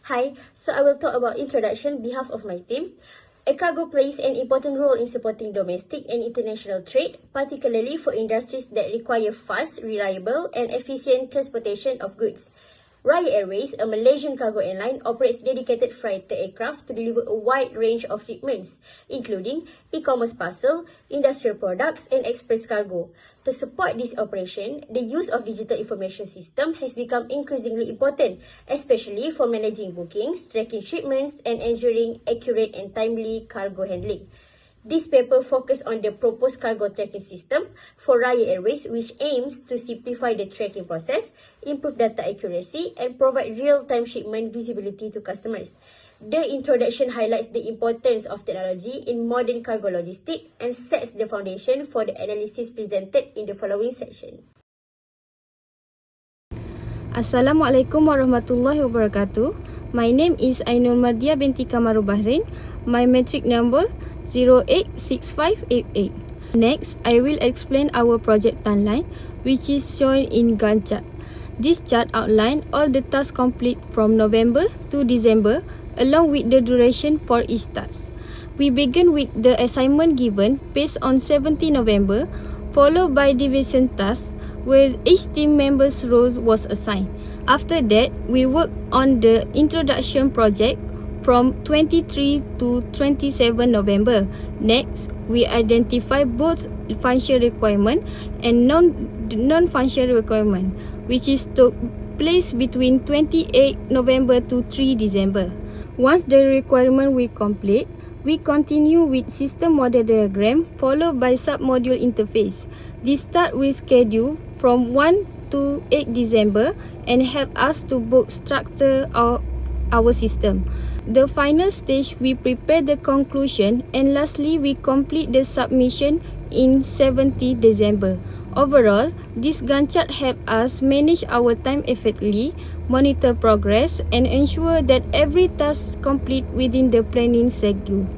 Hi, so I will talk about introduction on behalf of my team. A cargo plays an important role in supporting domestic and international trade, particularly for industries that require fast, reliable, and efficient transportation of goods. RAYA Airways, a Malaysian cargo airline, operates dedicated freighter aircraft to deliver a wide range of shipments, including e-commerce parcel, industrial products, and express cargo. To support this operation, the use of digital information system has become increasingly important, especially for managing bookings, tracking shipments, and ensuring accurate and timely cargo handling. This paper focuses on the proposed cargo tracking system for RAYA Airways, which aims to simplify the tracking process, improve data accuracy, and provide real-time shipment visibility to customers. The introduction highlights the importance of technology in modern cargo logistics and sets the foundation for the analysis presented in the following section. Assalamualaikum warahmatullahi wabarakatuh. My name is Ainul Mardia binti Kamaru Bahrain. My metric number 086588. Next, I will explain our project timeline, which is shown in Gantt chart. This chart outlines all the tasks complete from November to December, along with the duration for each task. We begin with the assignment given based on 17 November, followed by division tasks, where each team member's role was assigned. After that, we work on the introduction project from 23 to 27 November. Next, we identify both functional requirement and non-functional requirement, which is took place between 28 November to 3 December. Once the requirement we complete, we continue with system model diagram followed by submodule interface. This start with schedule from 1 to 8 December and help us to book structure of our system. The final stage, we prepare the conclusion, and lastly, we complete the submission in 17 December. Overall, this Gantt chart help us manage our time effectively, monitor progress, and ensure that every task complete within the planning schedule.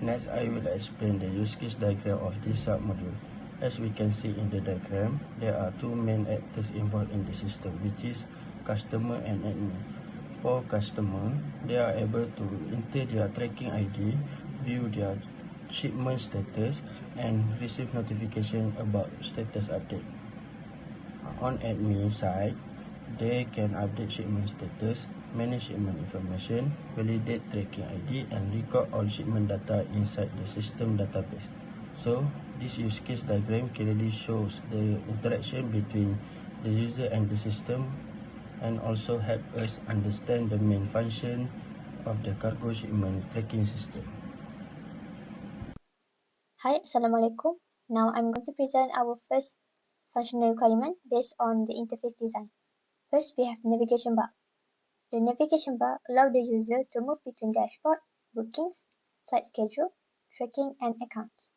Next, I will explain the use case diagram of this submodule. As we can see in the diagram, there are two main actors involved in the system, which is customer and admin. For customer, they are able to enter their tracking ID, view their shipment status, and receive notification about status update. On admin side, they can update shipment status, manage shipment information, validate tracking ID, and record all shipment data inside the system database. So, this use case diagram clearly shows the interaction between the user and the system, and also help us understand the main function of the cargo shipment tracking system. Hi, Assalamualaikum. Now I'm going to present our first functional requirement based on the interface design. First, we have navigation bar. The navigation bar allows the user to move between dashboard, bookings, flight schedule, tracking, and accounts.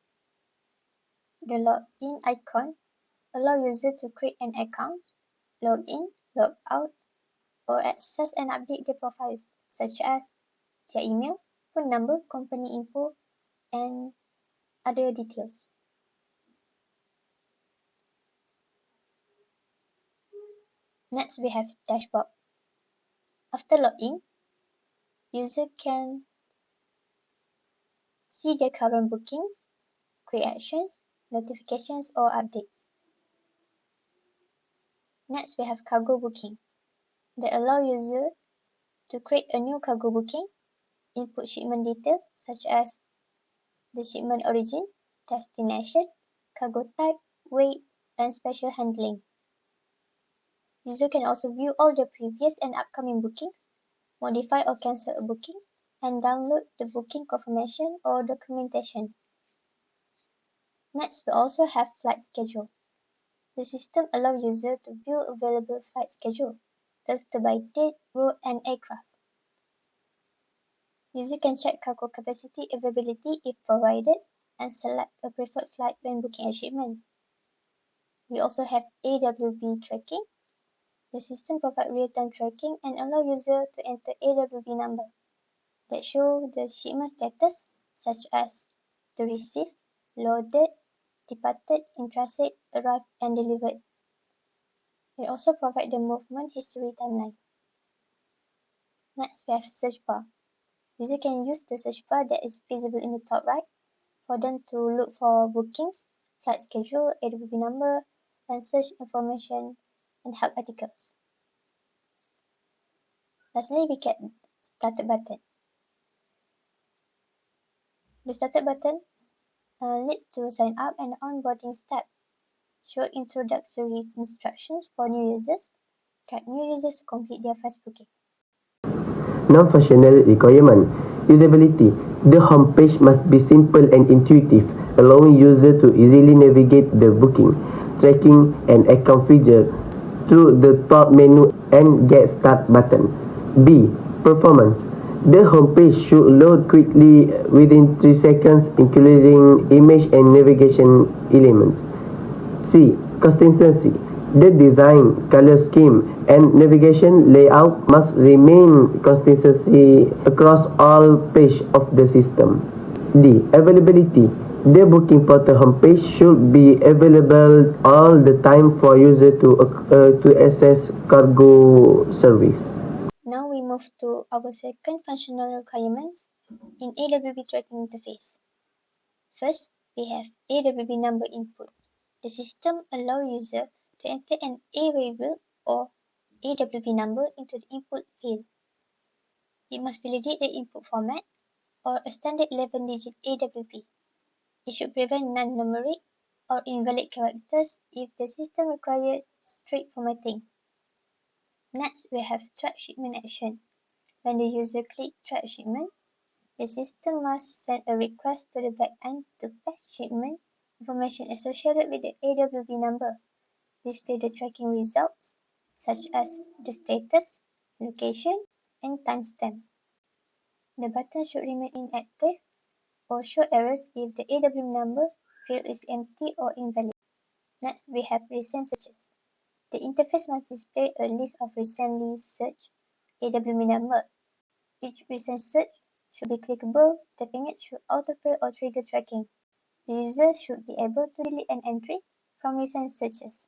The login icon allows user to create an account, log in, log out, or access and update their profiles, such as their email, phone number, company info, and other details. Next, we have dashboard. After login, user can see their current bookings, quick actions, notifications, or updates. Next, we have cargo booking that allow user to create a new cargo booking, input shipment detail such as the shipment origin, destination, cargo type, weight, and special handling. User can also view all the previous and upcoming bookings, modify or cancel a booking, and download the booking confirmation or documentation. Next, we also have flight schedule. The system allows users to view available flight schedule, filter by date, route, and aircraft. User can check cargo capacity availability if provided, and select a preferred flight when booking a shipment. We also have AWB tracking. The system provides real-time tracking and allows users to enter AWB number that show the shipment status, such as the received, loaded, departed, in transit, arrived, and delivered. It also provides the movement history timeline. Next, we have search bar. User can use the search bar that is visible in the top right for them to look for bookings, flight schedule, AWB number, and search information and help articles. Lastly, we get started button. The started button leads to sign up and onboarding step, show introductory instructions for new users, guide new users to complete their first booking. Non-functional requirement. Usability. The homepage must be simple and intuitive, allowing users to easily navigate the booking, tracking, and account feature through the top menu and Get Start button. B. Performance. The homepage should load quickly within 3 seconds, including image and navigation elements. C. Consistency. The design, color scheme, and navigation layout must remain consistent across all pages of the system. D. Availability. The booking portal homepage should be available all the time for user to access cargo service. Now we move to our second functional requirements in AWB tracking interface. First, we have AWB number input. The system allows user to enter an A variable or AWB number into the input field. It must validate the input format or a standard 11-digit AWB. It should prevent non-numeric or invalid characters if the system requires strict formatting. Next, we have track shipment action. When the user clicks track shipment, the system must send a request to the backend to fetch shipment information associated with the AWB number, display the tracking results, such as the status, location, and timestamp. The button should remain inactive or show errors if the AWB number field is empty or invalid. Next, we have recent searches. The interface must display a list of recently searched AWB number. Each recent search should be clickable, tapping it should autofill or trigger tracking. The user should be able to delete an entry from recent searches.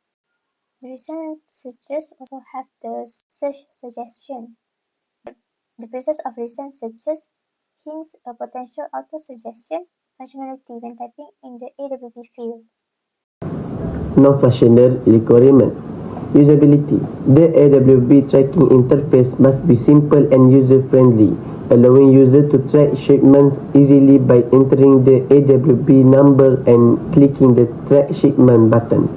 The recent searches also have the search suggestion. The process of recent searches hints a potential auto-suggestion functionality when typing in the AWB field. Non-functional requirement. Usability. The AWB tracking interface must be simple and user-friendly, allowing users to track shipments easily by entering the AWB number and clicking the Track Shipment button.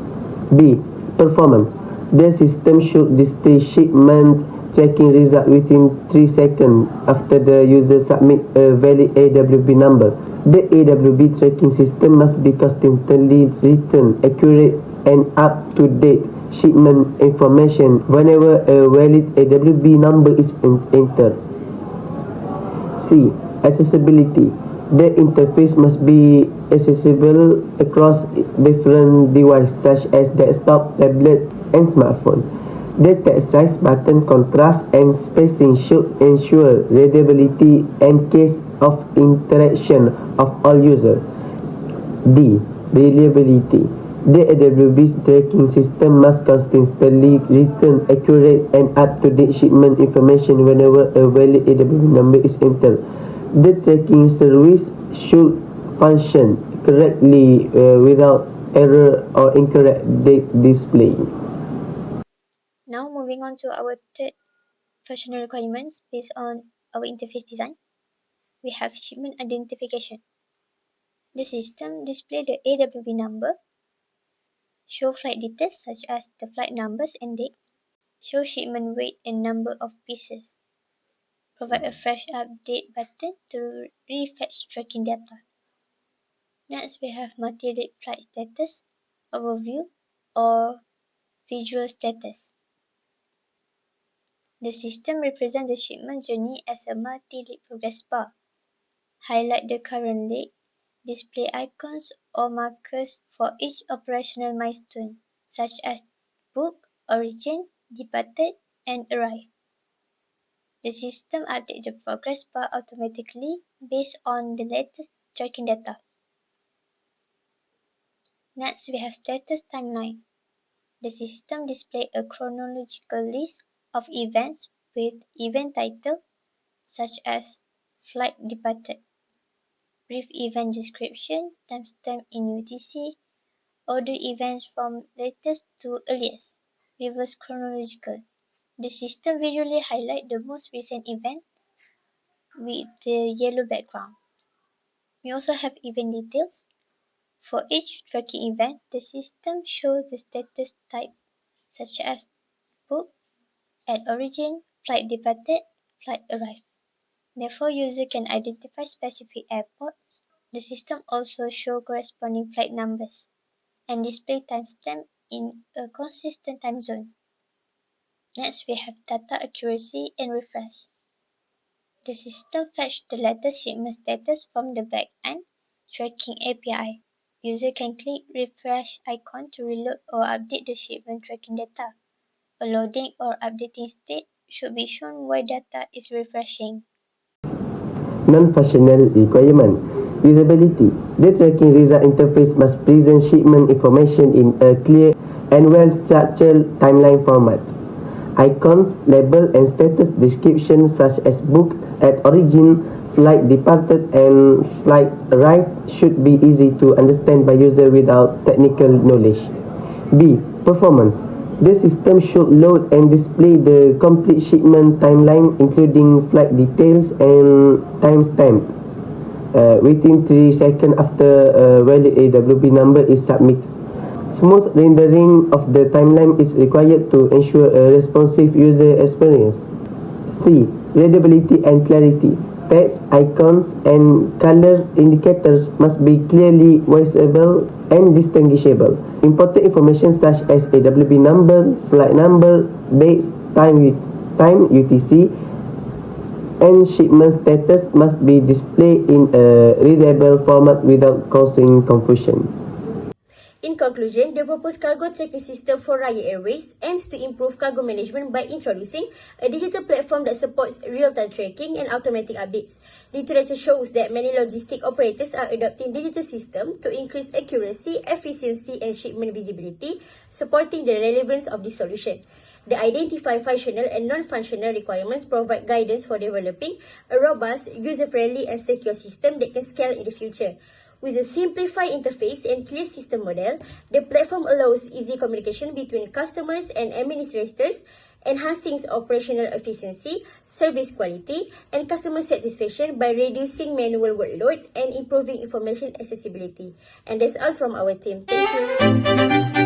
B. Performance. The system should display shipment tracking result within 3 seconds after the user submits a valid AWB number. The AWB tracking system must be consistently return accurate and up-to-date shipment information whenever a valid AWB number is entered. C. Accessibility. The interface must be accessible across different devices such as desktop, tablet, and smartphone. The text size, button contrast, and spacing should ensure readability and case of interaction of all users. D. Reliability. The AWB tracking system must consistently return accurate and up-to-date shipment information whenever a valid AWB number is entered. The tracking service should function correctly without error or incorrect date display. Now moving on to our third functional requirements based on our interface design. we have shipment identification. The system displays the AWB number, show flight details such as the flight numbers and dates, show shipment weight and number of pieces, provide a fresh update button to refetch tracking data. Next, we have multi-rate flight status, overview, or visual status. The system represents the shipment journey as a multi-rate progress bar. Highlight the current leg, display icons or markers for each operational milestone, such as book, origin, departed, and arrive. The system updates the progress bar automatically based on the latest tracking data. Next, we have status timeline. The system displays a chronological list of events with event title such as flight departed, brief event description, timestamp in UTC, order events from latest to earliest, reverse chronological. The system visually highlights the most recent event with the yellow background. We also have event details. For each tracking event, the system shows the status type such as book, at origin, flight departed, flight arrived. Therefore, user can identify specific airports. The system also shows corresponding flight numbers and display timestamp in a consistent time zone. Next, we have data accuracy and refresh. The system fetches the latest shipment status from the back-end tracking API. User can click refresh icon to reload or update the shipment tracking data. A loading or updating state should be shown while data is refreshing. Non-functional requirement. Usability. The tracking result interface must present shipment information in a clear and well-structured timeline format. Icons, label, and status descriptions such as book, at origin, flight departed, and flight arrived should be easy to understand by user without technical knowledge. B. Performance. The system should load and display the complete shipment timeline including flight details and timestamp within 3 seconds after a valid AWB number is submitted. Smooth rendering of the timeline is required to ensure a responsive user experience. C. Readability and clarity. Text, icons, and color indicators must be clearly visible and distinguishable. Important information such as AWB number, flight number, dates, time UTC, and shipment status must be displayed in a readable format without causing confusion. In conclusion, the proposed cargo tracking system for RAYA Airways aims to improve cargo management by introducing a digital platform that supports real-time tracking and automatic updates. Literature shows that many logistic operators are adopting digital systems to increase accuracy, efficiency, and shipment visibility, supporting the relevance of this solution. They identify functional and non-functional requirements, provide guidance for developing a robust, user-friendly, and secure system that can scale in the future. With a simplified interface and clear system model, the platform allows easy communication between customers and administrators, enhancing operational efficiency, service quality, and customer satisfaction by reducing manual workload and improving information accessibility. And that's all from our team. Thank you.